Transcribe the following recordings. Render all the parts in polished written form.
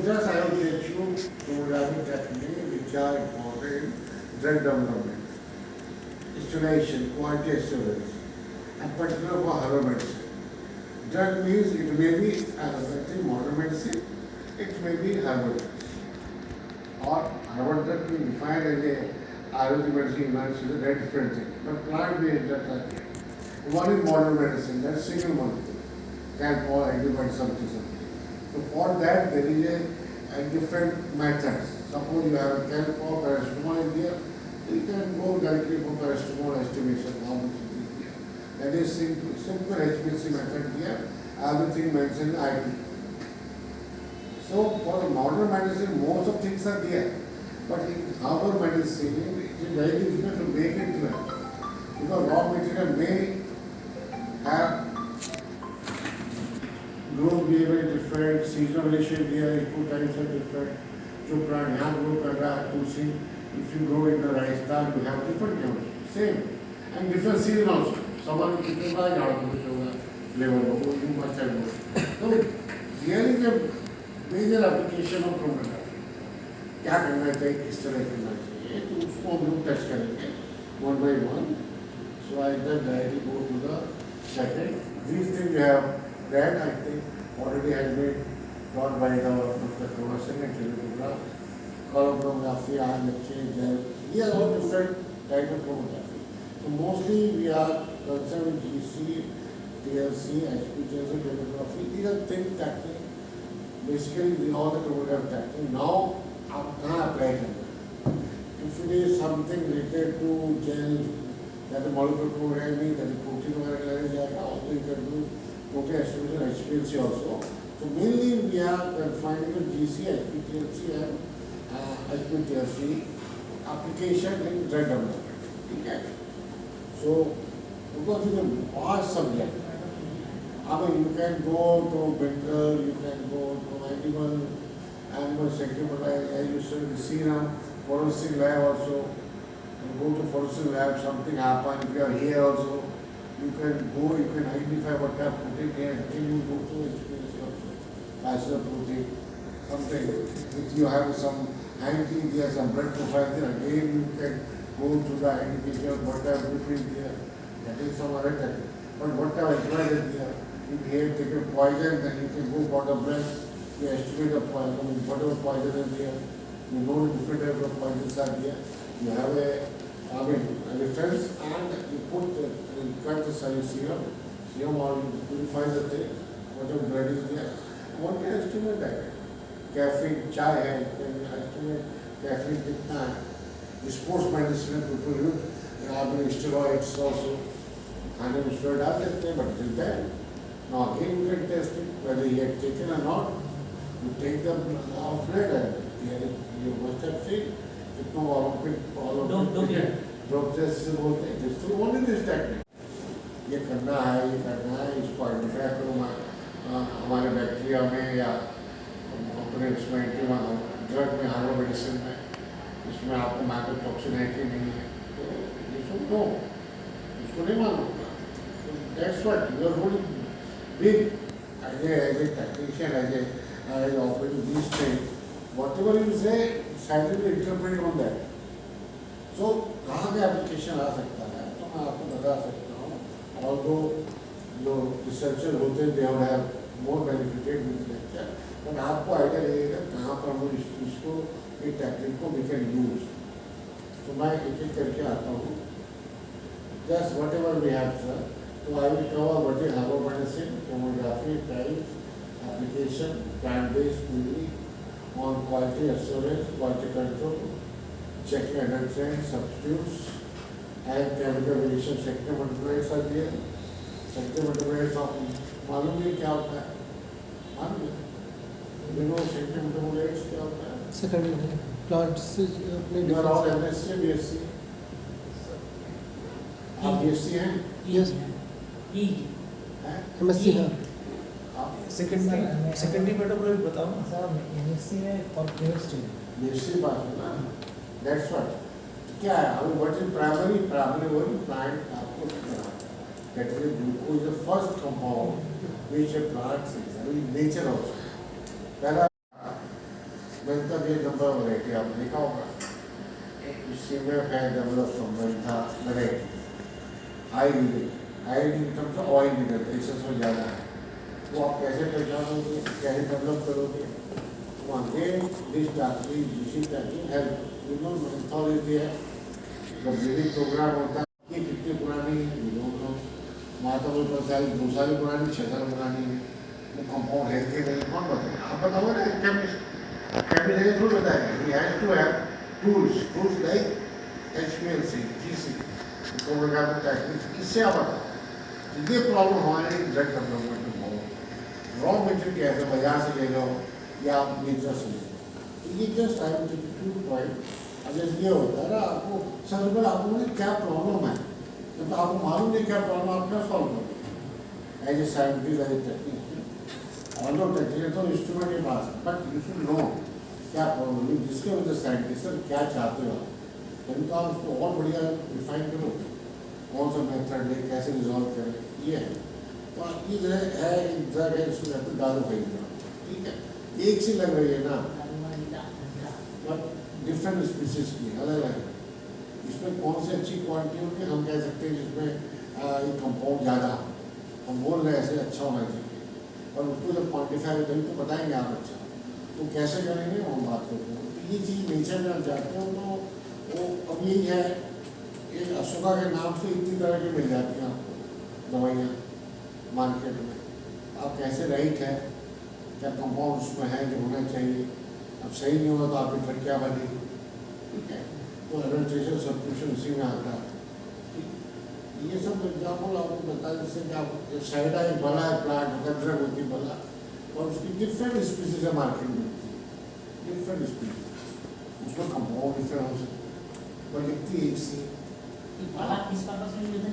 just I will take you to learning techniques which are important in drug development, installation, quality assurance, and particular for herbal medicine. Drug means it may be modern medicine, it may be herbal medicine. Or herbal drug we define as a Ayurvedic medicine, is a very different thing. But plant-based drugs are there. One is modern medicine, that's single molecule, calpol, antibiotic, something. So for that there is a different methods. Suppose you have calpol, paracetamol in here, you can go directly for paracetamol estimation, how much it is here. That is simple HPLC method here, everything mentioned IP. So for the modern medicine, most of things are there. But in herbal medicine, it is very difficult to make it well. Because raw material may have growth behavior different, seasonal ratio here, eco times are different. जो plant यहाँ grow कर रहा है, तुलसी, if you grow in the Rajasthan, you have different chemistry, same, and different season also. Summer में कितने बार झाड़ कुछ होगा, level हो, you must have grown. So here is a major application of chromatography. क्या करना चाहिए, किस तरह करना चाहिए, तो उसको हम लोग टच करेंगे, one by one. So I just directly go to the second. These things we have read, I think, already has been taught by the Dr. Thomason and telegraph, chromatography, ion exchange, gel. These are all different types of chromatography. So mostly we are concerned with GC, TLC, HPLC, chromatography. These are things technique. Basically, all the chromatography technique. Now, आप कहाँ apply करना? If it is something related to gel, that the molecular programming, that the protein वगैरह also you can do protein estimation HPLC also. So mainly we are confined to GC, HPLC and HPLC application in drug development. Okay. So because it is a vast subject, I mean you can go to mineral, you can go to animal secretary, as you said, serum, forensic lab also. You go to forensic lab, something happen, if you are here also, you can go, you can identify what type of protein here, then you go to HPLC also, bachelor protein, something. If you have some anti, there some blood profile there, again you can go to the identification of what type of protein there, that is some other type. But what type of blood is there, if you have taken poison, then you can go for the blood, you estimate the poison, whatever poison is there, you know different types of poisons are there. You have a reference and you cut the serum or you purify the thing, whatever blood is there. One can estimate that. Caffeine, chai hai, you can estimate caffeine kitna hai. Sports medicine people use, steroids also. खाने में steroid डाल देते हैं, but it is bad. Now again you can test it, whether he had taken or not. You take the blood and you must have seen. कितनों Olympic drop जैसे बोलते हैं, जिस तो बोलने दिस टेक्निक ये करना है, इसको आइडेंटिफाई करो हमारे बैक्टीरिया में या अपने इसमें ड्रग में, हार्बल मेडिसिन में, इसमें आपको माइक्रोटॉक्सिन है कि नहीं है, तो ये सब नो, उसको नहीं मालूम। That's what you are holding big as a technician, as operating this thing, whatever you say, scientifically interpreted on that. So कहाँ पे एप्लीकेशन आ सकता है, तो मैं आपको बता सकता हूँ। Although जो रिसर्चर होते हैं, they have more benefited with lecture, but आपको आइडिया लगेगा कहाँ पर हम इसको एक टेक्निक को we can use. तो मैं एक करके आता हूँ। Just whatever we have, sir. So I will cover what is herbal medicine, chromatography, types, application, plant-based theory, on quality assurance, quality control, checking adulterants, substitutes, and chemical reaction sector metabolites are there. Sector metabolites of मालूम नहीं क्या होता है, मालूम है? You know sector metabolites क्या होता है? Second plant से अपने You are all MSc, BSc. आप BSc हैं? Yes. MSc हाँ. सेकेंडरी मेटाबॉलाइट बताओ ना सर एमएससी में और केमिस्ट्री में BSc बात है ना, that's what. क्या है, अभी what is primary वही plant आपको कराता है. That is glucose is the first compound which a plant is, I mean nature also. पहला मेंथा भी नंबर वैरायटी आपने देखा होगा। इसी में है develop from mentha variety iodine कम से ऑयल भी रहता है, इससे ज़्यादा है। वो आप कैसे पहचानोगे, कैसे डेवलप करोगे? तो अगेन दिस डार्कली जिसी type help you know methodology है। जब ब्रीडिंग प्रोग्राम होता है, ये कितनी पुरानी है यू डोंट नो। माता बोल पर साल 2 साल पुरानी, 6 साल पुरानी है। वो कंपाउंड है कि नहीं कौन बताएगा? आप बताओगे ना, केमिस्ट थोड़ी बताएगा। He has to have tools like HPLC, GC, chromatography technique. इससे आप बताओ ये प्रॉब्लम हमारे ड्रग डेवलपमेंट में बहुत। रॉ मटेरियल कैसे बाजार से ले लो या आप नेचर से ले लो, तो ये just I am taking point. अगर ये होता है ना, आपको सबसे पहले आपको बोले क्या प्रॉब्लम है, जब आपको मालूम नहीं क्या प्रॉब्लम, आप क्या सॉल्व करोगे as a scientist, as a technician. Although technician तो इंस्ट्रूमेंट के पास, बट यू शुड नो क्या प्रॉब्लम है, जिसके वजह साइंटिस्ट क्या चाहते हो, तभी तो आप उसको और बढ़िया रिफाइन करोगे। कौन सा मेथड है, कैसे रिजॉल्व करें, ये है। तो ये जो है एक ड्रग है, इसको कहते हैं दारू भाई, ठीक है, एक सी लग रही है ना, बट डिफरेंट स्पीसीज की अलग अलग। इसमें कौन सी अच्छी क्वालिटी होगी, हम कह सकते हैं जिसमें ये कंपाउंड ज़्यादा, हम बोल रहे हैं ऐसे अच्छा होना चाहिए, और उसको जब क्वान्टिफाई होता है तो बताएंगे आप अच्छा, तो कैसे करेंगे वो हम बात करते हैं। तो ये चीज़ नेचर में आप जाते हो तो वो अब यही है, ये अशोका के नाम से इतनी तरह की मिल जाती हैं आपको दवाइयाँ मार्केट में। आप कैसे राइट है, क्या कंपाउंड उसमें है जो होना चाहिए, अब सही नहीं होगा तो आपकी ड्रग क्या बनेगी, ठीक है। तो एडल्ट्रेशन सब्स्टिट्यूशन उसी में आता है। ये सब एग्जाम्पल आपको बता, जैसे कि आप साइडा एक बला है प्लांट, ड्रग होती है बला, और उसकी डिफरेंट स्पीसीज है मार्केट में मिलती है, डिफरेंट स्पीसीज, उसमें कंपाउंड डिफरेंट हो सकते हैं, पर लिखती एक सी बाला किस पर्पस में यूज है?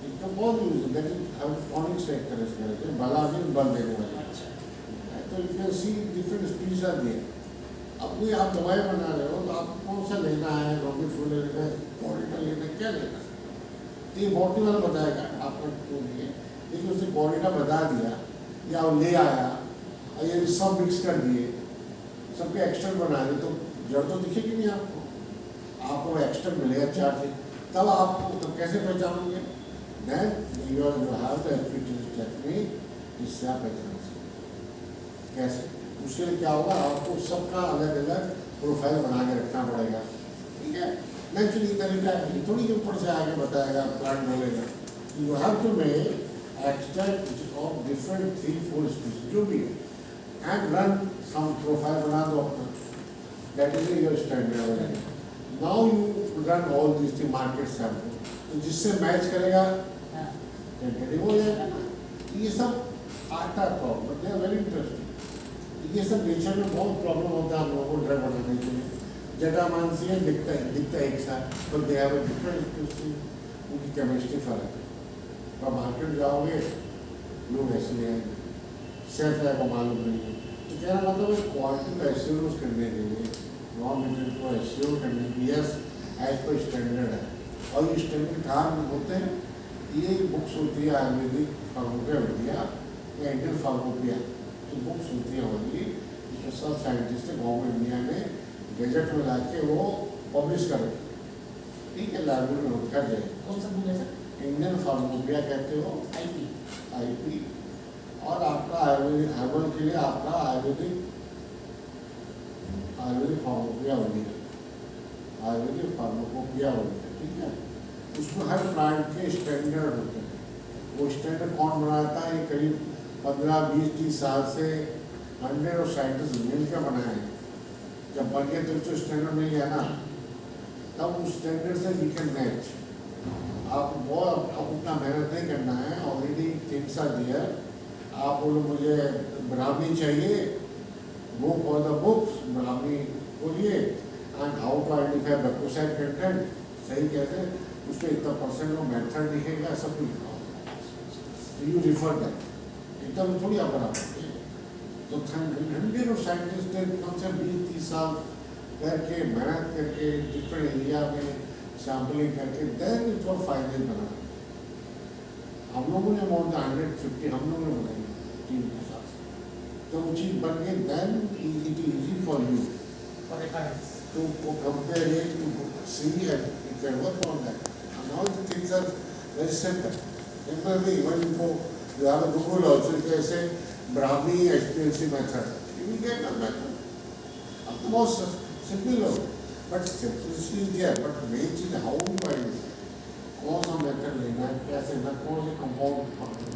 इनका बहुत यूज है, दैट इज फोनिक सेक्टर है, बला भी बल देने वाला। अच्छा, तो you can see different species are there. अब कोई आप दवाई बना रहे हो तो आपको कौन सा लेना है, रोमी फूल लेना है, पॉलिटा लेना है, क्या लेना है, तो ये बॉडी वाला बताएगा आपको क्यों लिए। लेकिन उसने पॉलिटा बता दिया या वो ले आया और ये सब मिक्स कर दिए, सबके एक्सट्रा बना रहे, तो जड़ तो दिखेगी नहीं आपको, आपको एक्स्ट्रा मिलेगा चार्ज, तब आपको तो कैसे पहचानोगे? Then you have the technique, जिससे आप पहचान सकते। कैसे? उसके लिए क्या होगा, आपको सबका अलग अलग प्रोफाइल बना के रखना पड़ेगा, ठीक है। नेचुरली तरीका है, थोड़ी के ऊपर से आगे बताएगा, प्लांट बोलेगा। You have to make extract of different 3-4 species जो भी है, एंड रन सम प्रोफाइल बना दो अपना, that is your standard. Now you run all this the market sample, तो जिससे मैच करेगा टेंटेटिव हो जाएगा। ये सब आता है problem, they are very interesting. ये सब नेचर में बहुत प्रॉब्लम होता है हम लोगों को ड्रग बनाने के लिए। जटामांसी है, दिखता है एक साथ, पर दे हैव अ डिफरेंट, उनकी केमिस्ट्री फर्क है। तो मार्केट जाओगे लोग ऐसे ले आएंगे, सेफ है को मालूम नहीं है। तो कहना मतलब है क्वालिटी को एश्योर करने के लिए, रॉ मटेरियल को एश्योर करने के लिए यस एज पर स्टैंडर्ड है। और ये स्टैंडर्ड कहाँ होते हैं? ये बुक्स होती है आयुर्वेदिक फार्माकोपिया या इंडियन फार्माकोपिया, ये बुक्स होती है हमारी, जिसमें सब साइंटिस्ट गवर्नमेंट इंडिया ने गजट में ला के वो पब्लिश कर रहे, ठीक है, लाइब्रेरी में कर जाए। कौन सा बुक है सर? इंडियन फार्माकोपिया कहते हो, IP, और आपका आयुर्वेदिक हर्बल के लिए आपका आयुर्वेदिक फार्माकोपिया होगी, आयुर्वेदिक फार्माकोपिया होगी, ठीक है। उसमें हर प्लांट के स्टैंडर्ड होते हैं। वो स्टैंडर्ड कौन बनाता है? ये करीब 15-20-30 साल से 100 साइंटिस्ट मिलकर बनाए हैं। जब बन गए तो स्टैंडर्ड नहीं है ना, तब उस स्टैंडर्ड से वी कैन मैच। आप बहुत अब उतना मेहनत नहीं करना है, ऑलरेडी थिंग्स आर देयर। आप बोलो मुझे ब्राह्मी चाहिए, go for the books, brahmi बोलिए, and how to identify bacoside content, सही कैसे, उस पर इतना % वो मेथड लिखेगा, सब कुछ लिखा होगा, यू रिफर दैट, एकदम थोड़ी आप बना पाते हैं। तो 100 साइंटिस्ट कम से 20-30 साल करके मेहनत करके डिफरेंट एरिया में सैम्पलिंग करके देन इट वॉज फाइनल बना। हम लोगों ने मोर देन 150 हम लोगों ने बनाई टीम के साथ, तो वो चीज़ बन गई, then it is easy for you Recordings. to compare it, to see and you can work on that. And now the things are very simple. Simply, when you go, you have a Google also, you can say Brahmi HPLC method. You will get a method. Of the most simple, but simplicity is there. But main thing, how do I use it? कौन सा method लेना है, कैसे ना, कौन से compound उठाना है,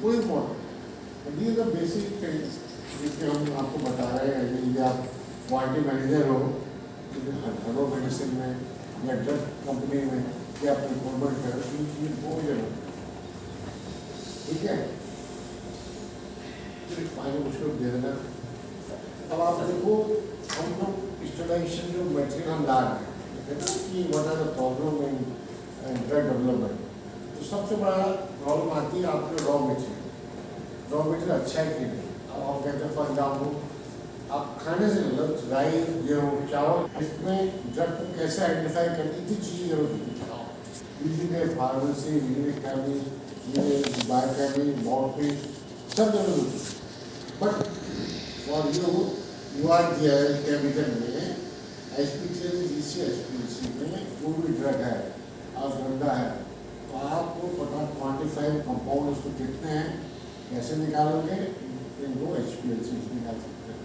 वो इम्पोर्टेंट। ये तो बेसिक थिंग्स जिसके हम आपको बता रहे हैं। यदि आप क्वालिटी मैनेजर हो, हर्बल मेडिसिन में या ड्रग कंपनी में या आप रिक्रूटमेंट कर रहे हैं, चीज़ बहुत जरूरत है। ठीक है, आगे मुझको दे देना। अब आप देखो, हम लोग स्टूडेंशन जो मटेरियल हम ला रहे हैं, है ना, कि what are the problem in drug development. तो सबसे बड़ा प्रॉब्लम आती है आपके रॉ मटेरियल। रॉ मटेरियल अच्छा है कि नहीं। अब आप कहते हैं फॉर एग्जाम्पल, आप खाने से मतलब राइस, गेहूँ, चावल, इसमें ड्रग को कैसे आइडेंटिफाई करनी, इतनी चीज़ें जरूरत है। यूजली फार्मेसी, केमिस्ट, ये बायोकेमिस्ट, बॉटनी, सब जरूरत है। But for you are chemical में HPLC में कोई भी ड्रग है और गंदा है, तो आपको पता क्वान्टिफाइड कंपाउंड उसमें कितने हैं, कैसे निकालोगे, इनको HPLC निकाल सकते हैं,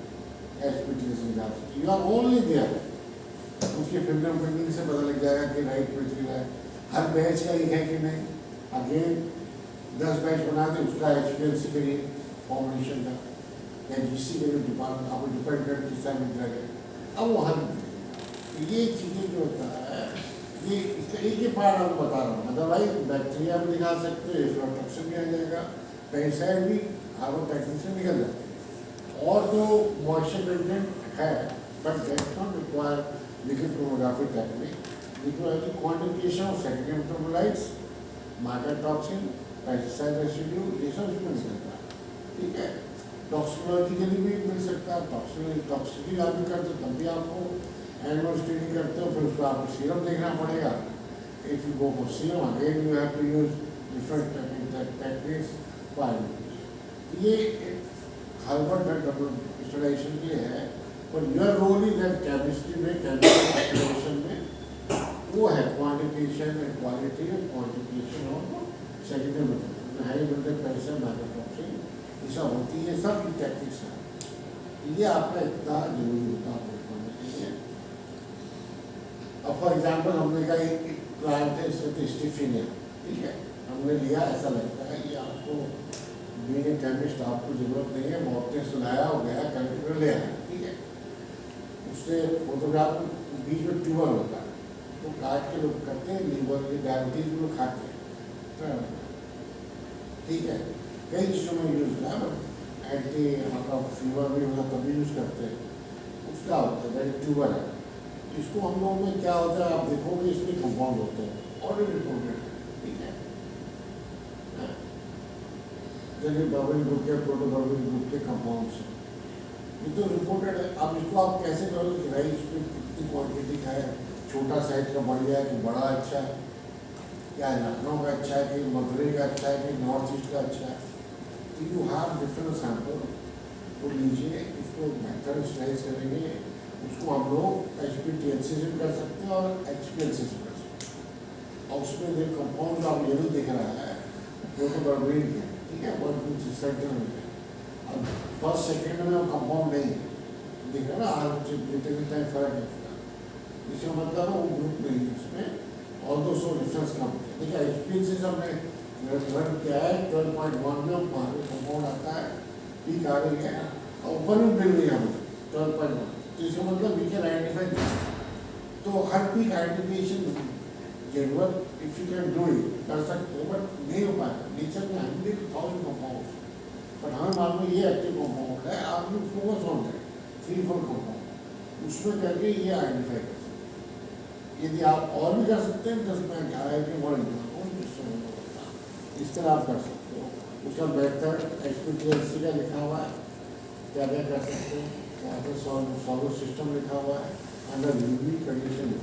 HPLC निकाल सकते हैं। यू आर ओनली देयर, उसके फिंगरप्रिंटिंग से पता लग जाएगा कि राइट मटेरियल है। हर बैच का एक है कि नहीं। अगेन 10 बैच बना दे, उसका HPLC करिए फॉर्मुलेशन का, या GC के डिपार्टमेंट आप डिपेंड कर किस टाइम में ड्रग है। अब वो हर ये चीज़ें जो होता है, ये इसका एक ही पार्ट आपको बता रहा हूँ। अदरवाइज बैक्टीरिया भी निकाल सकते हो, एफ्लोटॉक्सिन भी आ जाएगा, पेस्टिसाइड भी कार्बोटैक्टिन से निकल जाते हैं। और जो मॉइस्चर कंटेंट है, but that's not require liquid क्रोमोग्राफी technique, require quantification of secondary metabolites, mycotoxin, pesticide residue, ये सब इसमें निकलता है। ठीक है, टॉक्सिकोलॉजिकली भी मिल सकता है, टॉक्सिसिटी आप भी करते तब भी आपको एनुअल स्क्रीनिंग करते हो, फिर उसको आपको सीरम देखना पड़ेगा। If you go for serum, again you have to use different techniques for identification. ये हर्बल ड्रग स्टडीशन के लिए है, पर your role is that chemistry में, केमिकल स्टडीशन में वो है quantification and quality and quantification of secondary method, high method, pesticide, mycotoxin, ये सब होती है, सब की टेक्निक्स हैं। ये आपका इतना जरूरी होता है होना चाहिए। अब फॉर एग्जाम्पल हमने कहा एक प्लांट है, इसमें स्टिफिनिया, ठीक है, हमने लिया, ऐसा लगता है ये आपको बीइंग ए केमिस्ट आपको जरूरत नहीं है, मौके से लाया हो गया, कंप्यूटर ले आया, ठीक है, उससे फोटोग्राफ बीच में ट्यूबर होता है, तो काट के लोग करते हैं, लीवर के डायबिटीज लोग खाते हैं, ठीक है, कई चीज़ों में यूज़ होता है। बट एंटी आपका फीवर भी होता तभी यूज़ करते हैं, उसका होता है ट्यूबर है। इसको हम लोगों में क्या होता है, आप देखोगे इसमें कंपाउंड होते हैं ऑलरेडी रिपोर्टेड, ठीक है, जैसे बर्बिन ग्रुप के, प्रोटोबर्बिन ग्रुप के कंपाउंड्स ये तो रिपोर्टेड है। अब इसको आप कैसे करोगे कि भाई इसमें कितनी क्वांटिटी का है, छोटा साइज का बढ़िया है कि बड़ा अच्छा है, क्या लखनऊ का अच्छा है कि मथुरे का अच्छा है कि नॉर्थ ईस्ट का अच्छा है। तो यू हैव डिफरेंट सैंपल, तो लीजिए, इसको मेथड स्लाइस करेंगे, उसको हम लोग HPLC से कर सकते हैं और HPLC से कर सकते हैं। और उसमें जो कंपाउंड आप ये भी दिख रहा है प्रोटोबर्बिन के, ठीक है, बहुत सेंटर में है। अब फर्स्ट सेकेंड में वो कंपाउंड नहीं है, दिख रहा है ना, जितने फर्क है उसका, इसका मतलब वो ग्रुप नहीं है उसमें, और 200 डिफरेंस कम है। देखिए HPLC से हमने रन किया है, 12.1 में कंपाउंड आता है, पीक आ रही है, और ऊपर में मिल रही है हमें 12.1, तो इसका मतलब वी कैन आइडेंटिफाई। तो हर पीक आइडेंटिफिकेशन जरूरत if you can do it कर सकते हो, बट नहीं हो पाएगा। नेचर में 100,000 कंपाउंड, पर हमें मालूम है ये एक्टिव कंपाउंड है, आप लोग फोकस ऑन दैट 3-4 कंपाउंड, उसमें करके ये आइडेंटिफाई कर सकते हैं। यदि आप और भी कर सकते हैं 10 में क्या है कि वर्ल्ड इस तरह आप कर सकते हो। उसका बेहतर HPLC का लिखा हुआ है, क्या क्या कर सकते हैं, यहाँ पर सॉल्व सिस्टम लिखा हुआ है, अंडर UV कंडीशन।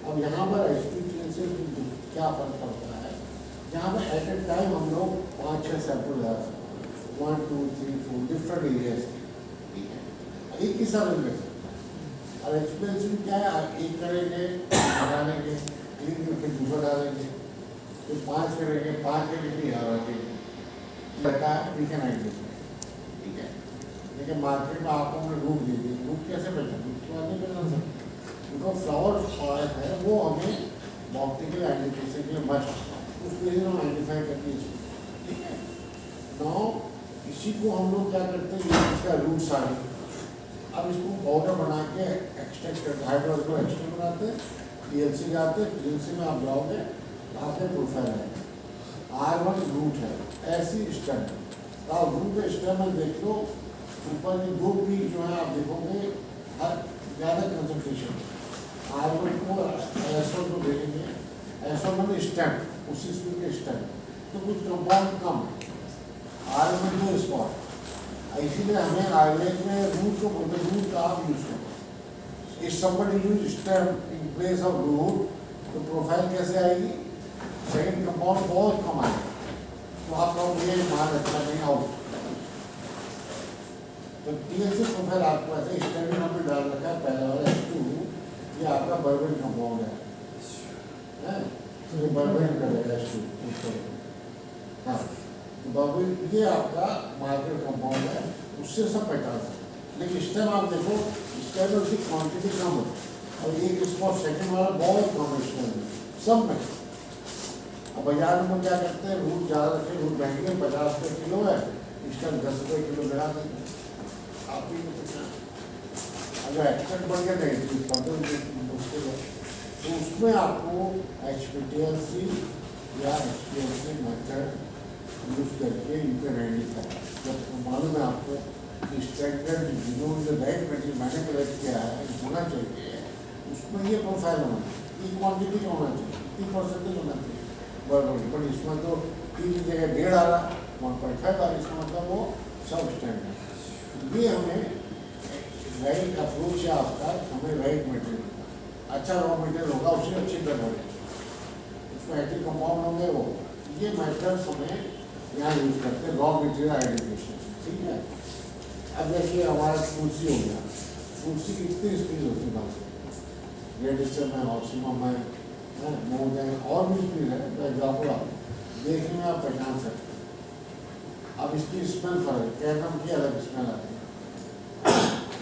अब यहाँ पर HPLC क्या फर्क पड़ता है, जहाँ पर एट ए टाइम हम लोग 5-6 सैंपल ला सकते हैं, 1, 2, 3, 4 डिफरेंट एरियाज के, ठीक है, एक ही साथ में कर सकते हैं। और एक्सपेंसिव क्या है, आप एक करेंगे डालेंगे, 3 दिन फिर दूसरा डालेंगे, फिर 5 करेंगे, 5 के कितनी हज़ार आएगी लगा वी कैन आइडेंटिफाई, ठीक है। लेकिन मार्केट में आपको हमने रूट दे दी, रूट कैसे पहचान, उसके बाद नहीं पहचान सकते, उनका फ्लावर फॉरेस्ट है वो हमें ऑप्टिकल आइडेंटिफिकेशन के लिए मस्ट, उसके लिए हम आइडेंटिफाई करके ठीक है। नाउ इसी को हम लोग क्या करते हैं, ये इसका रूट्स आ गए, अब इसको पाउडर बना के एक्सट्रैक्ट करते, हाइड्रोल को एक्सट्रैक्ट बनाते हैं, पीएलसी जाते हैं, पीएलसी में आप जाओगे आपके प्रोफाइल है, R1 रूट है, ऐसी स्टेम, तो रूट स्टेम में देख लो ऊपर की 2 पीक जो है आप देखोगे हर ज़्यादा कंसंट्रेशन, R1 को SO को देखेंगे, SO में स्टेम, उसी स्पीड के स्टेम, तो कुछ कंपाउंड कम, R1 को स्पॉट, इसीलिए हमें आयुर्वेद में रूट को बोलते हैं, रूट का आप यूज करो, इस somebody use stem in place of root, तो प्रोफाइल कैसे आएगी, सेकंड कंपाउंड बहुत कम आएगा, तो आप लोग ये मान रखना नहीं आउट, तो टीएलसी प्रोफाइल आपको ऐसे स्टेम में हमने डाल रखा है, पहला वाला H2, ये आपका बर्बेन कंपाउंड है, तो ये बर्बेन करेगा H2, हाँ बबल ये आपका मार्केट कंपाउंड है, उससे सब पहचान सकते, लेकिन इस टाइम आप देखो इसका में उसकी क्वांटिटी कम है और एक स्पॉट सेकंड वाला बहुत कम है इसमें सब में। अब बाजार में क्या करते हैं, रूट ज़्यादा रखे, रूट महंगे 50 रुपये किलो है, इस टाइम 10 रुपये किलो लगा देंगे, आप ही अगर एक्सपेक्ट बढ़ गया नहीं तो फर्दर मुश्किल है, तो उसमें आपको HPTLC या HPLC मेथड यूज करके यू कैन आइडेंटिफाई, जब मालूम है आपको कि स्टैंडर्ड जो राइट मटेरियल मैंने कलेक्ट किया है होना चाहिए, उसमें ये प्रोफाइल होना चाहिए, ये क्वांटिटी होना चाहिए, 30% होना चाहिए, बट इसमें तो 3 की जगह 1.5 आ रहा, 1.5 आ रहा, इसका मतलब वो सब स्टैंडर्ड, ये हमें राइट अप्रोच है आपका, हमें राइट मटेरियल, अच्छा रॉ मटेरियल होगा, उससे अच्छी तरह उसमें एक्टिव कंपाउंड होंगे वो, ये मेथड्स हमें यहाँ यूज करते हैं रॉ मटेरियल आइडेंटिफिकेशन, ठीक है। अब देखिए हमारा कुर्सी हो गया, कुर्सी कितनी स्पीड होती है, रेडिस्टर में, ऑक्सीमम में, मोड है, और भी स्पीड है, तो एग्जाम्पल आप देखने में आप पहचान सकते हैं। अब इसकी स्मेल फर्क, कैडम की अलग स्मेल आती है,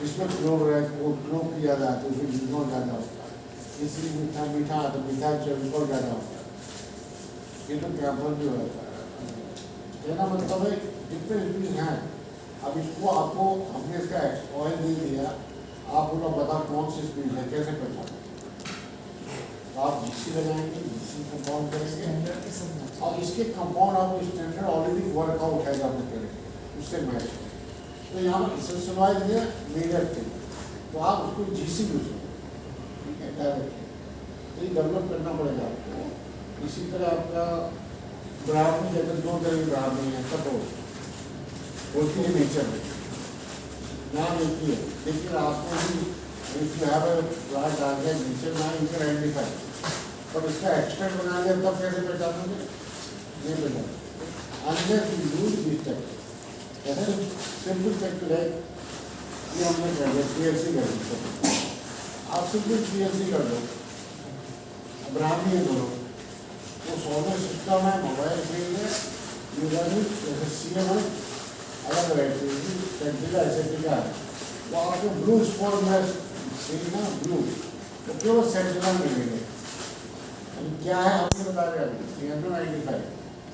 इसमें क्लोर है, क्लोर की ज़्यादा आती है, उसमें यूनो ज़्यादा होता है, इसलिए मीठा मीठा आता है, मीठा चौबीस ज़्यादा होता है, ये तो कैम्पर भी होता है, कहना मतलब है डिफरेंट चीज़ है। अब इसको आपको हमने इसका ऑयल दे दिया, आप लोग बताओ कौन सी स्पीड है, कैसे पहचान, तो आप GC लगाएंगे, GC कंपाउंड करेंगे और इसके कंपाउंड आपको स्टैंडर्ड ऑलरेडी वर्कआउट है जब करेंगे उससे मैच, तो यहाँ पर इसेंशियल ऑयल है मेजर थिंग, तो आप उसको GC यूज करें, ठीक है, डायरेक्टली, तो ये डेवलप करना पड़ेगा आपको। इसी तरह आपका ब्राह्मणी जगत 2 तरह की ब्राह्मणी है, सब होती है नेचर में, ना मिलती है, लेकिन आपको भी प्लांट आ गया नेचर ना यू कैन आइडेंटिफाई, पर इसका एक्सट्रैक्ट बना लिया तब कैसे पहचानोगे, नहीं पहचान unless you use this technique, ऐसे सिंपल टेक्निक है, ये हमने कर दिया PLC कर दिया, आप सिंपल PLC कर दो, ब्राह्मणी है दोनों, वो सोलर सिस्टम है, मोबाइल फील्ड है, यूजर जैसे CM है, अलग वैरायटी ऐसे है, वो आपको ब्लू स्पॉट में ना ब्लू, तो केवल सेंट्रल मिलेंगे, क्या है आपको बता रहे हैं 395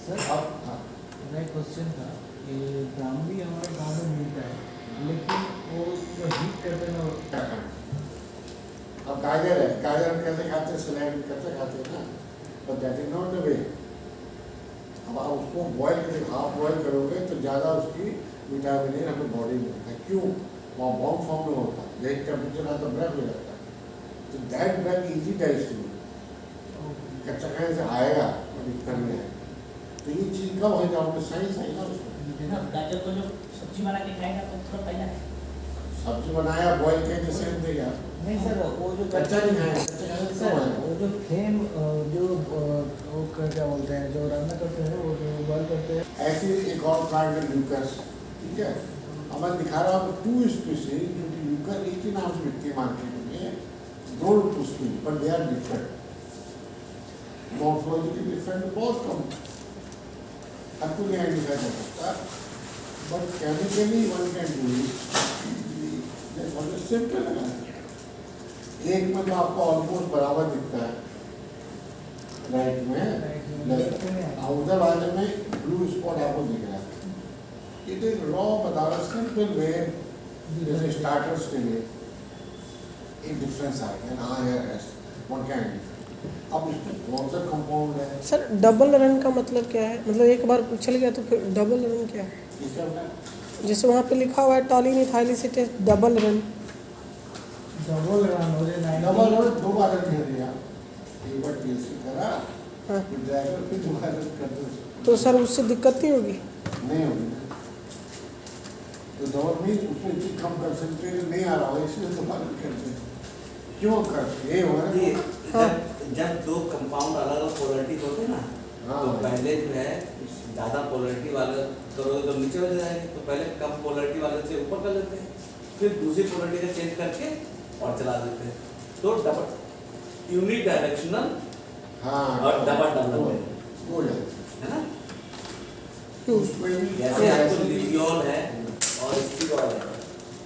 सर। अब हाँ मेरा एक क्वेश्चन था कि ब्राह्मणी हमारे गांव में मिलता है, लेकिन वो जो हीट करते हैं क्या खाना, अब गाजर है, गाजर हम कैसे खाते हैं, सलाद कैसे खाते हैं ना, but that is not the way, अब आप उसको बॉयल करके हाफ बॉयल करोगे तो ज़्यादा उसकी विटामिन ए हमें बॉडी में होता है, क्यों, वहाँ बॉम्ब फॉर्म में होता है, जैसे टेम्परेचर आता तो ब्रेक हो जाता है, तो दैट ब्रेक इजी डाइजेशन, कच्चा खाने से आएगा और इतना नहीं आएगा, तो ये चीज़ कब हो जाओगे, सही सही ना उसको, गाजर को जो सब्जी बना के खाएगा तो थोड़ा पहले सब्जी बनाया बॉयल करके सेम देगा, नहीं सर, वो जो कच्चा नहीं खाएगा, कच्चा खाने से सर, आएगा, वो जो फ्लेम जो वो क्या बोलते हैं, जो रान्ना करते हैं, वो जो बॉयल करते हैं, ऐसे एक और प्लांट है ल्यूकस, ठीक है, अब मैं दिखा रहा हूँ 2 स्पीसीज जो कि ल्यूकस एक ही नाम से बिकती है मार्केट में, don't push me, but they are different. Morphologically different, बहुत कम actually identify कर सकता है, but chemically one can do it. That's always simple है. एक में तो आपको ऑलमोस्ट बराबर दिखता है, राइट में, उधर वाले में ब्लू स्पॉट आपको दिख रहा है. इट इज रॉ बता रहा सिंपल वे, जैसे स्टार्टर्स के लिए एक डिफरेंस आ गया ना है, वन कैन. अब इसमें कौन सा कंपाउंड है, सर डबल रन का मतलब क्या है? मतलब एक बार चल गया तो फिर डबल रन क्या है? इसका क्या? जैसे वहाँ पे लिखा हुआ है टॉलीमिथाइलिसिटेट डबल रन. डबल रन हो जाए डबल और दो बार रन कर दिया, एक बार टीएससी करा, हाँ, फिर ड्राइवर फिर दोबारा रन कर दो, तो सर उससे दिक्कत नहीं होगी? नहीं होगी. तो दौड़ में उसमें इतनी कम कंसंट्रेशन नहीं आ रहा हो, इसलिए दोबारा रन करते हैं. क्यों करते ये हो रहा है? हाँ. जब दो कंपाउंड अलग अलग पोलरिटी होते हैं ना, हाँ. तो पहले जो है ज़्यादा पोलरिटी वाले करोगे तो नीचे हो जाएंगे, तो पहले कम पोलरिटी वाले से ऊपर कर लेते हैं, फिर दूसरी पोलरिटी का चेंज करके और चला देते हैं. तो डबल यूनिडायरेक्शनल हाँ, और डबल डेवलपमेंट हो जाए है ना. उसमें भी जैसे आपको लिथियोल है और स्टीरॉल है,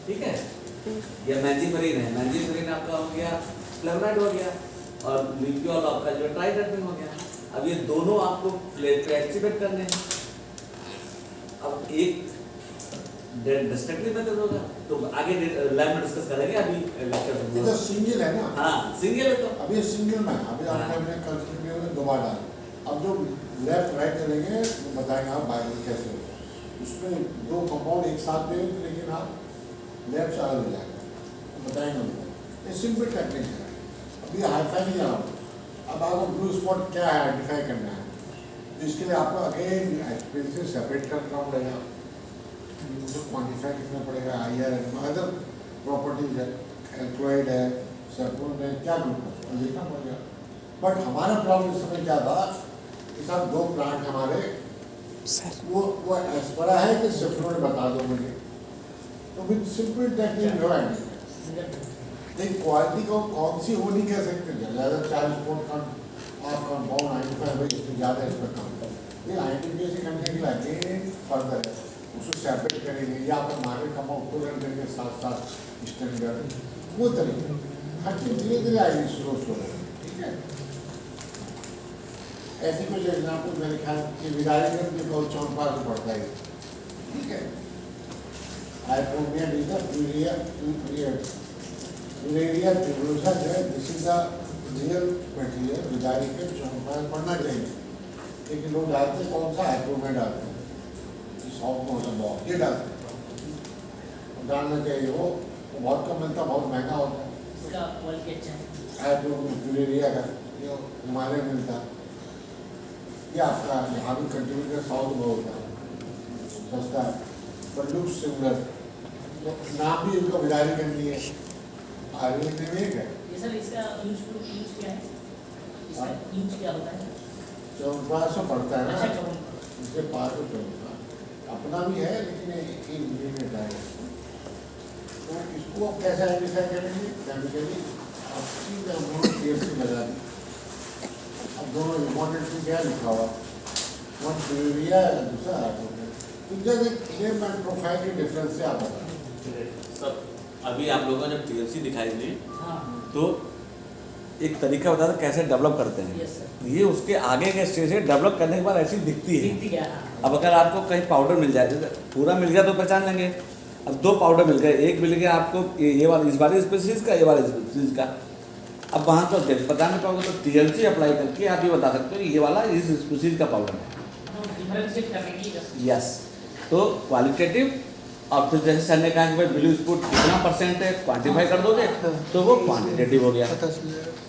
ठीक है, या मैंजीफेरिन है, मैंजीफेरिन आपका हो गया फ्लेवोनाइड हो गया, और लिथियोल आपका जो ट्राइडेटरिन हो गया. अब ये दोनों आपको फ्लेट पे एक्टिवेट करने हैं. अब एक डिस्ट्रक्टिव मेथड होगा, तो आगे लैब में डिस्कस करेंगे, अभी लेक्चर ये तो सिंगल है ना. हाँ सिंगल है. तो अब ये सिंगल में अभी हाँ. आपने कंसंट्रेट में दोबारा डाल. अब जो लेफ्ट राइट करेंगे वो बताएंगे आप बायोलॉजी कैसे होता है. उसमें दो कंपाउंड एक साथ में होते, लेकिन आप लेफ्ट से अलग हो जाएगा, बताएंगे उनको. ये सिंपल टेक्निक है, अभी हाईफाई नहीं जाना. अब आपको ब्लू स्पॉट क्या है आइडेंटिफाई करना है, तो इसके लिए आपको अगेन एक्सपीरियंस से सेपरेट करना पड़ेगा, उसको क्वान्टिफाई करना पड़ेगा. आईआर अदर प्रॉपर्टीज है, एल्कोइड है, सल्फोन है, क्या ग्रुप है, और लिखना पड़ेगा. बट हमारा प्रॉब्लम इस समय क्या था कि साहब दो प्लांट हमारे सर वो एस्परा है कि सल्फोन बता दो मुझे, तो विद सिंपल टेक्निक जो है एक क्वालिटी को कौन सी हो नहीं कह सकते. ज़्यादा 40 पोर्ट का आप कंपाउंड आइडेंटिफाई भाई इसमें ज़्यादा है, इसमें कम है. ये आइडेंटिफिकेशन करने के लिए फर्दर है, उसको सेपरेट करेंगे या आप मार्केट कंपाउंड को रन करेंगे साथ साथ स्टैंडर्ड, वो तरीके हर चीज़ धीरे धीरे आएगी स्लो स्लो. ठीक है, ऐसी कुछ एग्जाम्पल मेरे ख्याल कि विदारीगढ़ के बहुत चौंपा से पड़ता है. ठीक है, आइपोमिया डीजा यूरिया ट्यूबरोसा जो है this is the real material. विदारीगढ़ चौंपा पढ़ना चाहिए, लेकिन लोग डालते कौन सा आइपोमिया डालते हैं, सॉफ्ट कौन सा बहुत ये डालते हैं, डालना चाहिए. वो बहुत कम मिलता, बहुत महंगा होता है. इसका क्वालिटी अच्छा है. यूरिया का जो हिमालय मिलता है, ये आपका यहाँ भी कंट्रीब्यूटर साउथ में होता है, सस्ता है, पर लुक सिमिलर. तो नाम भी उनका विदारी करनी है, आयुर्वेद में एक है. ये सर इसका यूज क्या है? इसका यूज क्या होता है? चौंपा से पड़ता है अच्छा ना, चौन. इसके पास में चौंपा अपना भी है, लेकिन इंग्रीडियंट है. तो इसको आप कैसे आइडेंटिफाई करेंगे केमिकली, आपकी दोनों टीएससी लगा दी. अब दोनों इम्पोर्टेंट में क्या लिखा हुआ, वन यूरिया दूसरा आइपोमिया. तो जब एक नेम एंड प्रोफाइल के डिफरेंस से आप बता. सर अभी आप लोगों ने जब टीएलसी दिखाई थी, हाँ तो एक तरीका बता था कैसे डेवलप करते हैं. Yes sir. ये उसके आगे के स्टेज है, डेवलप करने के बाद ऐसी दिखती है. दिखती है. हाँ. अब अगर आपको कहीं पाउडर मिल जाए, जैसे पूरा मिल गया तो पहचान लेंगे. अब दो पाउडर मिल गए, एक मिल गया आपको ये वाला इस वाले स्पीसीज का, ये वाले स्पीसीज का. अब वहाँ तो पता नहीं पाओगे, तो टीएलसी अप्लाई करके आप ये बता सकते हो कि ये वाला इस स्पीसीज का पाउडर है. डिफरेंशिएट करने की यस. तो क्वालिटेटिव, और फिर जैसे सर ने कहा कि भाई ब्लू स्पॉट कितना परसेंट है क्वांटिफाई कर दोगे, तो वो क्वांटिटेटिव हो गया.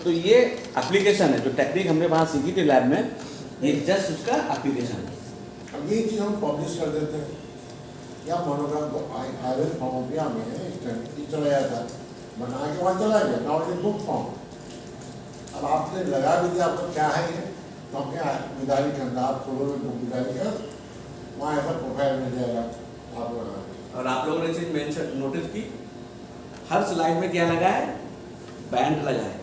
तो ये एप्लीकेशन है, जो टेक्निक हमने वहाँ सीखी थी लैब में, ये जस्ट उसका एप्लीकेशन है. अब ये चीज़ हम पब्लिश कर देते हैं, या मोनोग्राम को आयुर्वेद फार्मोपिया में स्टडी चला जाता है, बना के वहाँ चला गया, now it is book form. अब आपने लगा भी दिया आपको क्या है ये, तो हम क्या विदारी करना, आप खोलोगे बुक विदारी कर, वहाँ ऐसा प्रोफाइल मिल जाएगा आपको. और आप लोगों ने चीज मेंशन नोटिस की, हर स्लाइड में क्या लगा है, बैंड लगा है।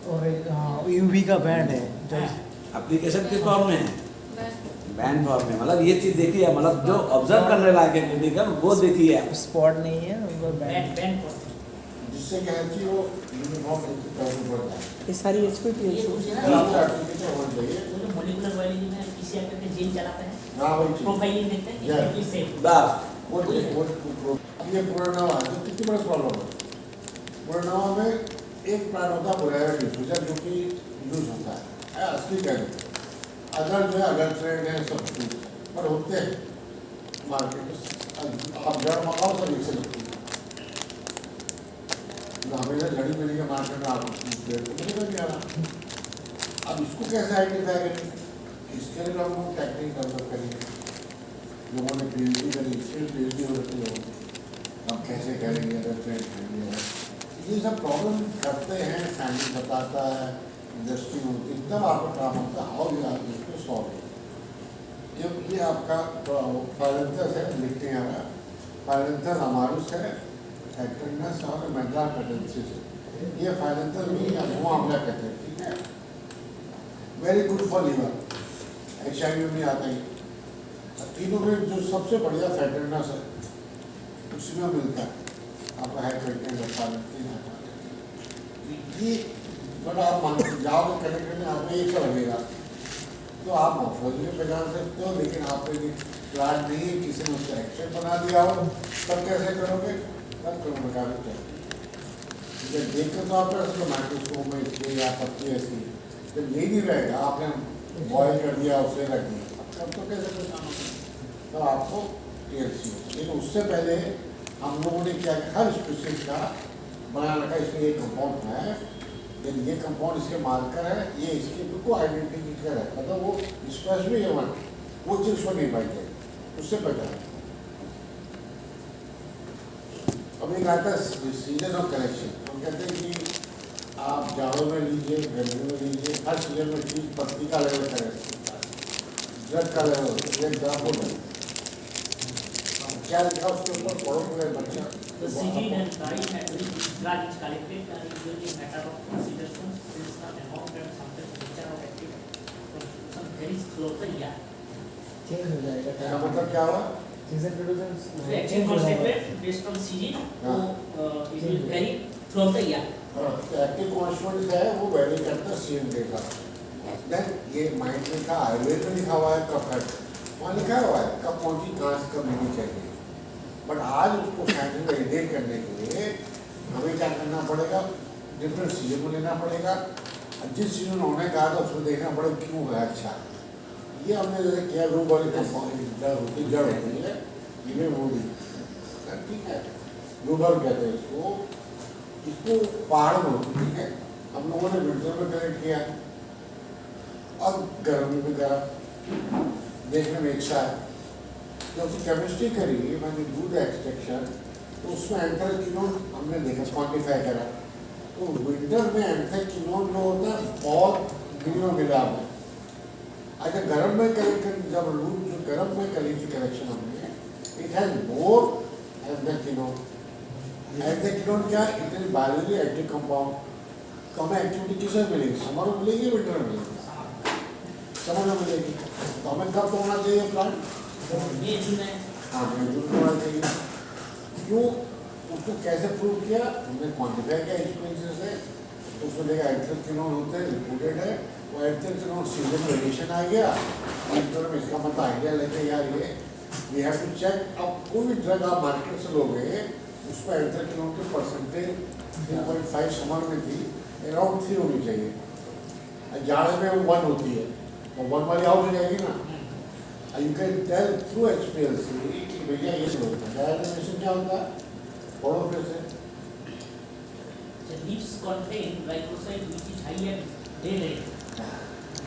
और हाँ यूवी का बैंड है जो एप्लीकेशन किस फॉर्म में है? बैंड फॉर्म में। मतलब ये चीज़ देखी है, मतलब जो ऑब्जर्व करने लायक है क्रिटिकल वो देखी है। स्पॉट नहीं है वो बैंड बैंड बैंड जिससे क्या है कि वो यूनिफॉर्म पैसे बढ़ता है। ये सारी एचपी ये पी पूछे अगर ना आपका एप्लीकेशन होना चाहिए। वो जो मॉलिक्यूलर बायोलॉजी में पीसीआर करके जीन चलाते हैं, हाँ वही चीज़। प्रोफाइलिंग देखते हैं Yeah. कि सेम बस ये पुराना तो कितनी बड़ा प्रॉब्लम है। पुराना में एक प्लान होता है बुराया डिफ्यूजन जो कि यूज होता है असली कहने अगर जो है अगर ट्रेंड है सब कुछ पर होते हैं मार्केट में आप जड़ मकाओ सब एक से लगती है हमेशा जड़ी मिली के मार्केट में आप मिलेगा नहीं आ रहा। अब इसको कैसे आइडेंटिफाई करेंगे, इसके लिए हम लोग टेक्निक डेवलप करेंगे। लोगों ने पीएचडी करी, फिर पीएचडी होती है, हम कैसे करेंगे अगर ट्रेंड करेंगे। ये सब प्रॉब्लम करते हैं, साइंस बताता है, इंडस्ट्री होती है, तब आपका काम होता है हाउ यू आर इसको सॉल्व। ये आपका फाइलेंथस है, लिखने आ रहा फाइलेंथस अमारुस है, एक्टिवनेस और मेडला पेटेंसिस है। ये फाइलेंथस भी अधुआ हमला कहते हैं, ठीक है। Very good for liver, HIV में आता है। तीनों में जो सबसे बढ़िया फैटनेस है उसी में मिलता है आपका हाई फैटनेस ये बड़ा आप मान जाओ कनेक्ट करने आपको एक सा लगेगा तो आप मॉर्फोलॉजी में पहचान सकते हो, लेकिन आपको यदि प्लान नहीं है किसी ने उसका एक्शन बना दिया हो तब कैसे करोगे, तब क्रोमोग्राफी चाहिए। देख कर तो आप माइक्रोस्कोप में इसलिए या पत्ती ऐसी जब यही नहीं रहेगा आपने बॉयल कर दिया उसे रख दिया तब तो कैसे कोई काम होगा, तो आपको TLC हो। लेकिन उससे पहले हम लोगों ने क्या किया, हर स्पीशीज का बना रखा इसमें एक कंपाउंड है, लेकिन ये कंपाउंड इसके मार्कर है, ये इसके बिल्कुल आइडेंटिफिकर है, मतलब वो स्पेसिफिक है वो चीज़ उसको नहीं पाई जाए उससे पहचान। अब एक आता है सीजन ऑफ कलेक्शन, हम कहते हैं कि आप जाड़ों में लीजिए, गर्मी में लीजिए, हर सीजन में चीज़ पत्ती का लेवल करें, ड्रग का लेवल, एक ड्रग होता है क्या लिखा उसके ऊपर पढ़ो मेरे बच्चा। The seed and dry drug is collected and usually matter of consideration since the amount and sometimes nature of activity varies throughout the year. Change हो जाएगा इसका मतलब क्या हुआ, season The producer active concentrate based on season, it will vary throughout the year. Active constituent है वो very करता है सीएम डेटा। देन ये माइंड में था आयुर्वेद में लिखा हुआ है कब है, वहाँ लिखा हुआ है कब कौन सी घास कब लेनी चाहिए, बट आज उसको साइंस में वैलिडेट करने के लिए हमें क्या करना पड़ेगा, डिफरेंट सीजन में लेना पड़ेगा, जिस सीजन होने का था उसको देखना पड़ेगा क्यों है। अच्छा ये हमने जैसे किया रूप वाली जड़ होती है ये वो ठीक है, रूबर कहते हैं इसको पहाड़ में होती है, ठीक है। हम लोगों ने विंटर में कलेक्ट किया और गर्मी में करा, देखने में एक सा है। जब उसकी केमिस्ट्री करी मैंने दूध एक्सट्रैक्शन तो उसमें एंथ्रेक्विनोन हमने देखा क्वान्टिफाई करा, तो विंटर में एंथ्रेक्विनोन जो होता है बहुत मिनिमम मिला है। अच्छा गर्म में कलेक्ट जब रूट जो गर्म में करी थी कलेक्शन हमने, इट हैज मोर एंथ्रेक्विनोन। एंथ्रेक्विनोन क्या, it is biology active compound. तो हमें एक्टिविटी किसमें मिलेगी, समर में मिलेगी विंटर में मिलेगी, समर में मिलेगी। तो हमें कब होना चाहिए प्लांट, ये जून है, हाँ जून होना चाहिए। क्यों, उसको कैसे प्रूव किया हमने, क्वान्टिफाई किया एक्सपीरियंस से, तो उसमें देखा एंथ्रेक्विनोन होते हैं रिपोर्टेड है, वो एंथ्रेक्विनोन सीजन वेरिएशन आ गया, विंटर में इसका मतलब आइडिया लेके यार ये वी हैव टू चेक। अब कोई भी ड्रग आप मार्केट से लोगे उसमें एंथ्रेक्विनोन की परसेंटेज 3.5 समर में थी, अराउंड 3 होनी चाहिए, जाड़े में 1 होती है, तो 1 वाली आउट हो जाएगी ना। You can tell through experience कि भैया ये होता है। डायरेक्शन क्या होता है, पढ़ो फिर से। the leaves contain glycoside which is high at day rate.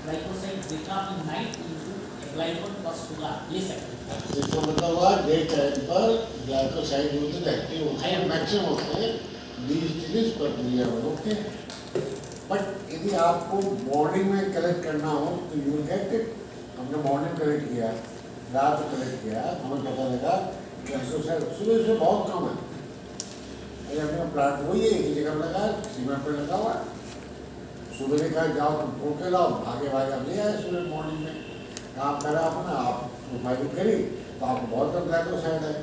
Glycoside wake up in night into glycol plus sugar less active. इसका मतलब हुआ डे टाइम पर ग्लाइकोसाइड जो होते हैं एक्टिव होते हैं, मैक्सिमम होते हैं 20-30 प्रक्रिया में, ओके। बट यदि आपको मॉर्निंग में कलेक्ट करना हो तो यू विल गेट इट। हमने मॉर्निंग कलेक्ट किया, रात को कलेक्ट किया, हमें पता लगा ग्लाइकोसाइड सुबह से बहुत कम है। अरे हमने प्लांट वही है एक ही जगह लगा, मैप पे लगा हुआ है। सुबह कहा जाओ तुम तोड़ के लाओ, भागे भागे अब ले आए सुबह मॉर्निंग में, काम करा अपना, आप प्रोफाइल करी तो आपको बहुत कम ब्लैक हो शायद है।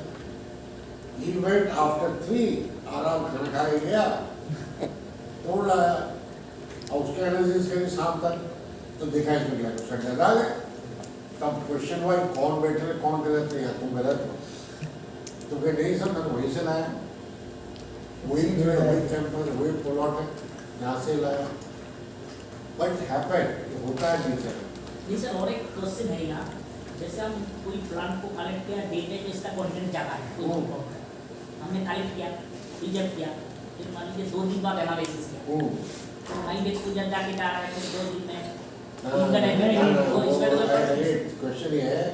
He went after 3, आराम खाना खा के गया, तोड़ लाया, और उसके एनालिसिस करी शाम तक, तो देखा इसमें ब्लैक हो शायद आ गए। तब क्वेश्चन हुआ कौन बेटर है कौन गलत है, या तुम गलत हो, तो फिर नहीं समझा तो वहीं से लाया, वही जो है वही कैंपस वही प्लॉट है यहाँ से लाया। बट हैपेंड होता है टीचर। जी सर, और एक क्वेश्चन है यहाँ, जैसे हम कोई प्लांट को कलेक्ट किया, डेटा में इसका कंटेंट ज़्यादा है, कोई कंपाउंड है, हमने कलेक्ट किया, रिजेक्ट किया, फिर मान लीजिए 2 दिन बाद एनालिसिस किया, तो हमारी एक्सपोजर जाके जा रहा है कि 2 दिन में क्वेश्चन ये है,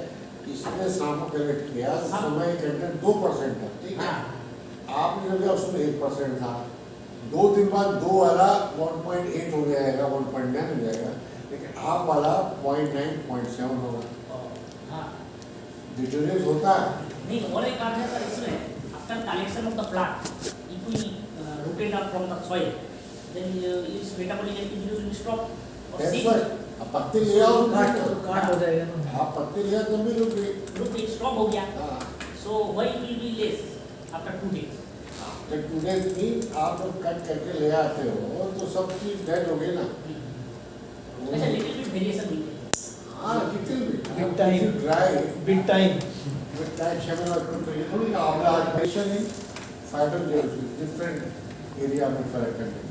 इसने शाम कलेक्ट किया, समय कंटेंट 2% था, ठीक है, आपने जब दिया उसमें 1% था, 2 दिन बाद 2 वाला 1.8 हो जाएगा, 1.9 हो जाएगा, लेकिन आप वाला 0.9 0.7 होगा। हाँ डिटेल्स होता है। नहीं, और एक बात है सर इसमें, after collection of the plant if we rooted up from the soil, then its metabolic activity will stop or That's cease. why, अब पत्ते ले आओ काट हो जाएगा ना। आप पत्ते ले आओ तब भी रुके। Look, it stop हो गया, हाँ, so why will be less after 2 days? जब टूडे भी आप लोग कट करके ले आते हो तो सब चीज डेड हो गई ना। अच्छा, little bit variation will be. हाँ, little Big time. Dry big time. with that shaman or control, ये थोड़ी आपका operation in phytogeography, different area में फर्क करने।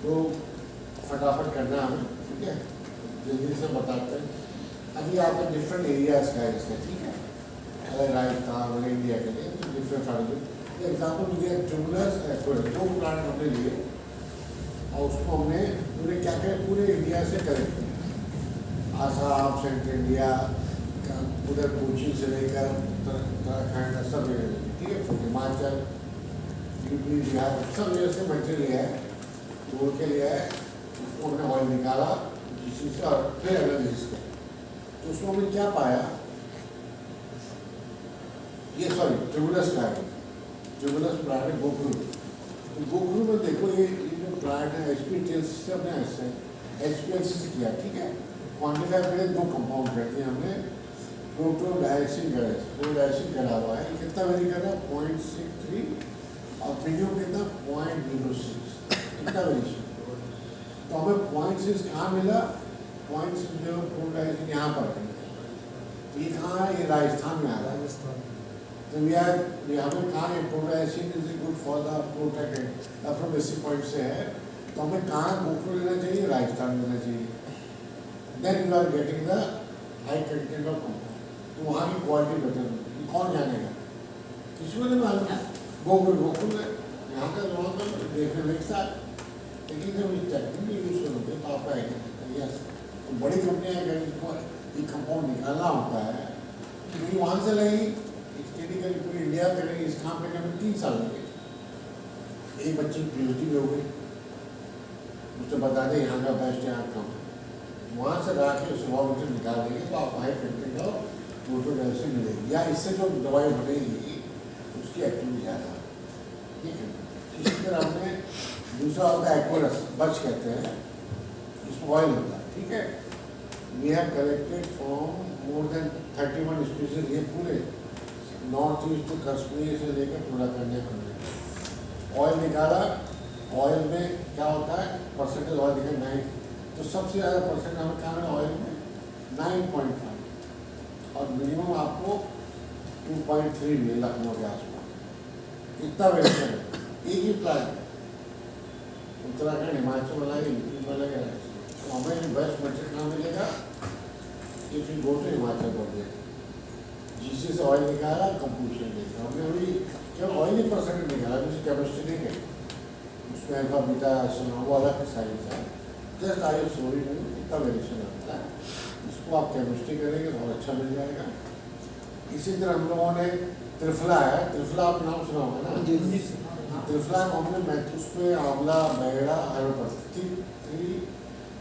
तो फटाफट करना हमें, ठीक है, जल्दी से बताते हैं। अभी आपका डिफरेंट एरियाज का है इसका, ठीक है, अलग राजस्थान और इंडिया के लिए तो डिफरेंट फार्म। एग्जाम्पल दिया ट्यूबुलस एक्वेरियम, 2 प्लांट हमने लिए और उसको हमने पूरे क्या करें, पूरे इंडिया से कलेक्ट किया, आसाम, सेंट्रल इंडिया, उधर कोची से लेकर उत्तराखंड सब जगह, ठीक है, फिर हिमाचल, यूपी, बिहार सब जगह से मटेरियल लिया है, तोड़ के लिया है, उसको हमने ऑयल निकाला किसी से और फिर एनालिसिस किया, तो उसमें हमने क्या पाया, ये सॉरी ट्यूबुलस का है, ट्यूबुलस प्लांट है गोखरू। तो गोखरू में देखो ये जो प्लांट है HPLC से हमने ऐसे HPLC से किया, ठीक है, क्वान्टिफाई करें 2 कंपाउंड करते हैं हमने, प्रोटोडायसिन गैस, प्रोडायसिन करा हुआ है, कितना वेरी कर रहा है 0.63 और मीडियम कितना 0.06, कितना वेरिएशन, तो हमें 0.6 कहाँ मिला, 0.6 जो प्रोडायसिन यहाँ पर है, ये कहाँ है, ये राजस्थान में आ रहा है। तो हमें कहाँ है प्रोडायसिन is good for the protected from basic point से है, तो हमें कहाँ गोखरू लेना चाहिए, राजस्थान लेना चाहिए, then you are getting the high content of compound, तो वहाँ की क्वालिटी बेटर होगी। कौन जानेगा, किसी को नहीं मालूम, गोखरू में यहाँ का वहाँ का देखने में एक साथ, लेकिन जब इस टेक्निक यूज़ करोगे तो आपका आएगा यस। तो बड़ी कंपनियाँ अगर इनको ये कंपाउंड निकालना होता है क्योंकि वहाँ से नहीं, स्टडी करी पूरी इंडिया करेंगे, इस काम करने में 3 साल लगे, एक बच्चे की PhD भी हो गई, उससे बता दें यहाँ का बेस्ट यहाँ कम, वहाँ से ला के उस वॉल्यूम निकाल देंगे तो आप हाई कंटेंट और प्रोटोडायसिन मिलेगी, या इससे जो दवाई बनेगी उसकी एक्टिविटी ज़्यादा, ठीक है। इसी तरह हमने दूसरा होता है एक्वरस, बच कहते हैं, इसमें ऑयल होता है, ठीक है। We have collected from more than 31 species, ये पूरे नॉर्थ ईस्ट टू कश्मीर से लेकर पूरा कन्याकुमारी, ऑयल निकाला, ऑयल में क्या होता है परसेंटेज ऑयल निकल 9, तो सबसे ज़्यादा परसेंट हमें कहाँ है ऑयल में 9.5, और मिनिमम आपको 2.3 भी लखनऊ के आसपास, इतना वेरिएशन है, एक ही प्लांट, उत्तराखंड हिमाचल वाला है, यूपी वाला है, तो हमें बेस्ट मटेरियल कहाँ मिलेगा, if you go to Himachal Pradesh, जिससे से ऑयल निकाला कंपोजिशन देखा हमने, अभी केवल ऑयल ही परसेंट निकाला, जैसे केमिस्ट्री नहीं है, उसमें अल्फा बीटा सुना वो अलग साइंस है, जस्ट आई स्टोरी में कितना वेरिएशन होता है, इसको आप केमिस्ट्री करेंगे तो बहुत अच्छा मिल जाएगा। इसी तरह हम लोगों ने त्रिफला है, त्रिफला आप नाम सुना होगा ना, त्रिफला को हमने मैथ उसमें आंवला, बैगड़ा, हर 3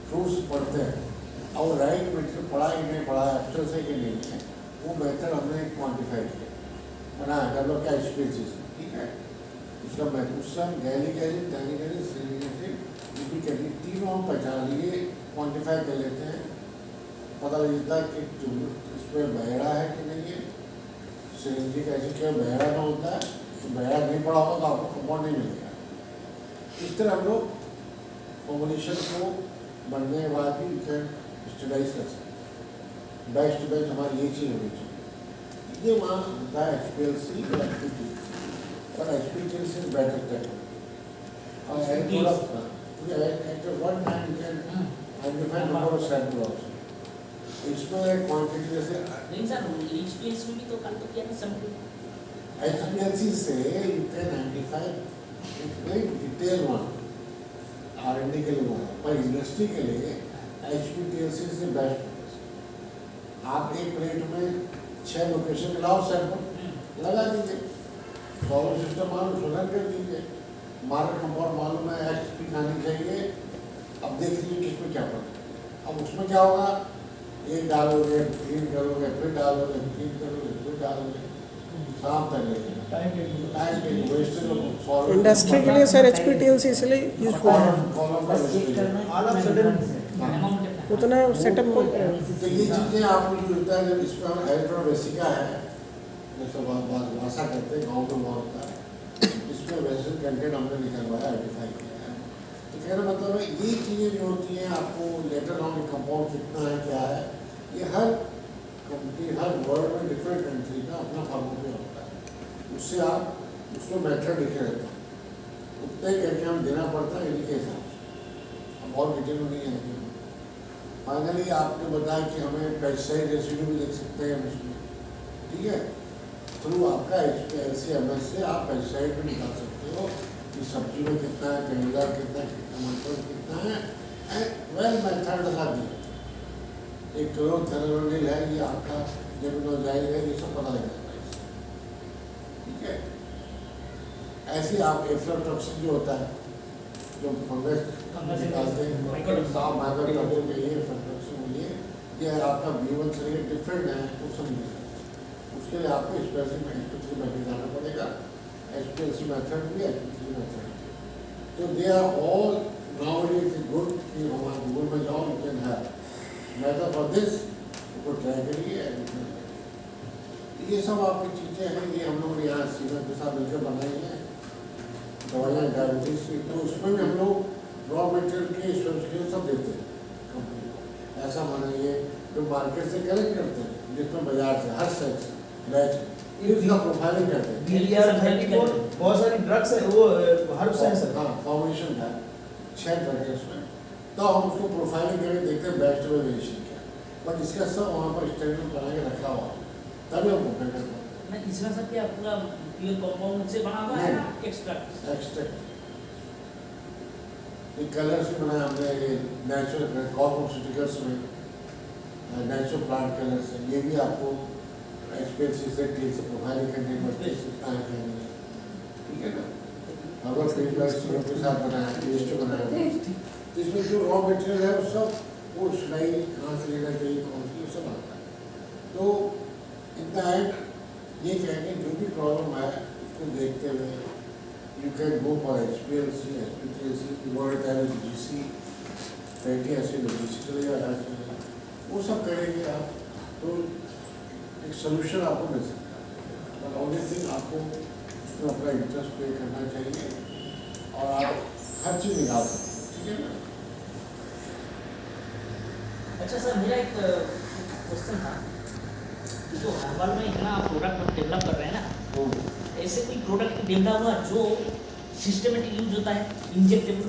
फ्रूट्स पढ़ते हैं, और राइट मेथड पढ़ा कि नहीं पढ़ा, एक्चुअल से कि नहीं है, वो मेथड हमने क्वान्टिफाई किया, बनाया डेवलप किया HPLC से, ठीक है। उसका मैं उस समय गैली से तीनों हम पहचान लिए, क्वान्टिफाई कर लेते हैं, पता लगता है कि इसमें बहरा है कि नहीं है। सिलेंडर का ऐसे क्या बहरा ना होता है, तो बहरा नहीं पड़ा होगा तो आपको कंपाउंड नहीं मिलेगा। इस तरह हम लोग फॉर्मुलेशन को बनने के बाद भी स्टडाइज कर सकते हैं। बेस्ट टू बेस्ट हमारी ये चीज़ होनी चाहिए। ये वहाँ होता है HPLC और HPLC, पर HPLC इज बेटर टेक्निक। और at one time you can identify number of sample also. इसमें क्वांटिटी जैसे नहीं सर, HPLC में भी तो कल तो किया था सैंपल। HPLC से you can identify very detailed one, R&D के लिए one, पर इंडस्ट्री के लिए HPLC से बेस्ट। आप एक प्लेट में 6 लोकेशन मिलाओ सैंपल लगा दीजिए, सॉल्व सिस्टम मालूम शोधन कर दीजिए, मार्क कंपाउंड मालूम है HP खानी चाहिए, अब देख लीजिए किसमें क्या पड़ता। अब उसमें क्या होगा, एक डालोगे क्लीन करोगे, फिर डालोगे क्लीन करोगे, फिर डालोगे, शाम तक लगेगा टाइम वेस्ट। इंडस्ट्री के लिए सर HPLC इसलिए यूजफुल है, कॉलम का अमाउंट कितना? उतना सेटअप को तो ये चीज़ें आपको जो होता है, जब इसमें एल्ट्रा बेसिका है, जैसे भाषा करते हैं गाँव में बहुत होता है, इसमें वेस्टर्न कंटेंट हमने निकलवाया, आइडेंटिफाई किया है। तो कहना मतलब है ये चीज़ें जो होती हैं, आपको लेटर ऑन कंपाउंड कितना है क्या है, ये हर कंपनी हर वर्ल्ड में डिफरेंट कंट्री का अपना फार्मूला होता है, उससे आप उसको मेथड लिखे रहता है, उतने करके हम देना पड़ता है इनके हिसाब से। अब और डिटेल में नहीं आएंगे। फाइनली आपने बताया कि हमें पेस्टिसाइड रेसिड्यू भी लिख सकते हैं इसमें, ठीक है। थ्रू आपका HPLC-MS से आप पेस्टिसाइड भी निकाल सकते हो कि सब्जी में कितना है, केमिकल कितना है, टमाटर कितना है, एंड वेल मेथड लगा दिया। एक क्लोरोथेरेनोनिल है, ये आपका जेमिनोजाइल है, ये सब पता लग जाता है इससे, ठीक है। ऐसे आप एफ्लोटॉक्सिन जो होता है, जो फंगस निकालते हैं, माइक्रोटॉक्सिन के लिए एफ्लोटॉक्सिन के लिए, ये आपका B1 से डिफरेंट है, तो समझिए उसके लिए आपको HPLC मेथड जाना पड़ेगा, HPLC मेथड भी HPLC मेथड। तो they are all nowadays good कि हमारे गूगल में जाओ, you can have method for this, उसको ट्राई करिए। ये सब आपकी चीज़ें हैं, ये हम लोग ने यहाँ सीनियर के साथ मिलकर बनाई हैं दवाइयाँ डायबिटीज की। तो उसमें भी हम लोग रॉ मटेरियल के स्पेसिफिकेशन सब देते हैं कंपनी को, ऐसा बनाइए जो मार्केट से कलेक्ट करते हैं, जिसमें बाजार से हर सेक्स बैच इसका प्रोफाइलिंग करते हैं। DDR-34 बहुत सारी ड्रग्स है, वो हर्ब्स हैं सर। हाँ, फॉर्मुलेशन है 6 ड्रग है उसमें, तो हम उसको प्रोफाइलिंग करके देखते हैं बेस्ट वेरिएशन क्या, बट इसका सब वहाँ पर स्टैंडर्ड बना के रखा हुआ, तभी हम ओपन कर पाते हैं। मैं इसमें सर क्या पूरा प्योर कंपाउंड से बना हुआ है ना एक्सट्रैक्ट? एक्सट्रैक्ट ये कलर्स भी बनाया हमने, ये नेचुरल कॉस्मेटिक्स में नेचुरल प्लांट कलर्स है, ये भी आपको HPLC से ठीक से प्रोफाइलिंग करने पड़ती है, कितना है क्या नहीं है, ठीक है ना। हर्बल फीडबैक के साथ बनाया, पेस्ट बनाया, तो इसमें जो रॉ मटेरियल है वो सब, वो सिलाई कहाँ से लेना चाहिए, कौन सी, सब आता है। तो इन द एंड ये कहेंगे जो भी प्रॉब्लम है उसको देखते हुए you can go for HPLC, HPLC, volatile GC, fatty acid GC चलेगा, वो सब करेंगे आप, तो एक सोल्यूशन आपको मिल सकता है। और ओनली थिंग आपको उसमें अपना इंटरेस्ट पे करना चाहिए और आप हर चीज़ निकाल सकते हैं, ठीक है ना। अच्छा सर, मेरा एक क्वेश्चन था, जो हर्बल में इतना प्रोडक्ट डेवलप कर रहे हैं ना, ऐसे कोई प्रोडक्ट डेवलप हुआ जो सिस्टमेटिक यूज होता है, इंजेक्टेबल?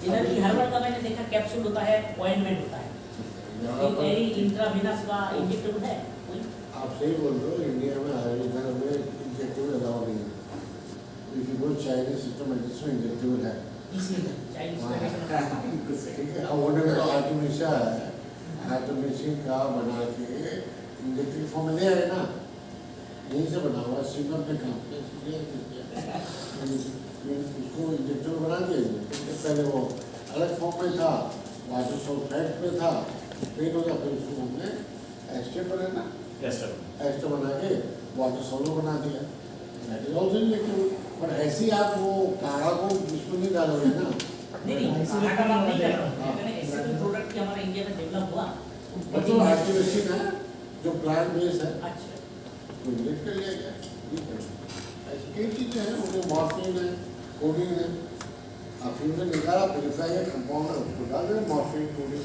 जनरली हर्बल का मैंने देखा कैप्सूल होता है, ऑइंटमेंट होता है, इंट्रावेनस का इंजेक्टेबल है कोई? आप सही बोल रहे हो, इंडिया में आयुर्वेद में इंजेक्टेबल अलाउ नहीं है। If you go Chinese system में जिसमें इंजेक्टेबल है, इसलिए चाइनीज ठीक है। अब उन्होंने तो आर्टिफिशियल है, आर्टिफिशियल का बना के इंजेक्टिव फॉर्म में दे रहे ना, यहीं से बना हुआ सीमर में काम किया, उसको इंजेक्टेबल बना दिया। पहले वो अलग फॉर्म में था, वाटर सल्फेट में था, पेट हो गया, फिर उसको हमने एस्टर बना ना, एस्टर बना के वाटर सोलो बना दिया, दैट इज ऑल्सो इलेक्ट्रिक। पर ऐसे ही आप वो काढ़ा को इसमें नहीं डालोगे ना। नहीं नहीं खाना का बात नहीं कर रहा हूँ, मैंने ऐसे कोई प्रोडक्ट की हमारे इंडिया में डेवलप हुआ मतलब आर्टिफिशियल है जो प्लांट बेस है, अच्छा उसको इंजेक्ट कर लिया गया, ये करो। ऐसी कई चीज़ें हैं, उनमें मॉर्फिन है, कोडिंग है, आप फिर से निकाला, प्योरीफाई है, कंपाउंड है, उसको डाल दें मॉर्फिन कोडिंग।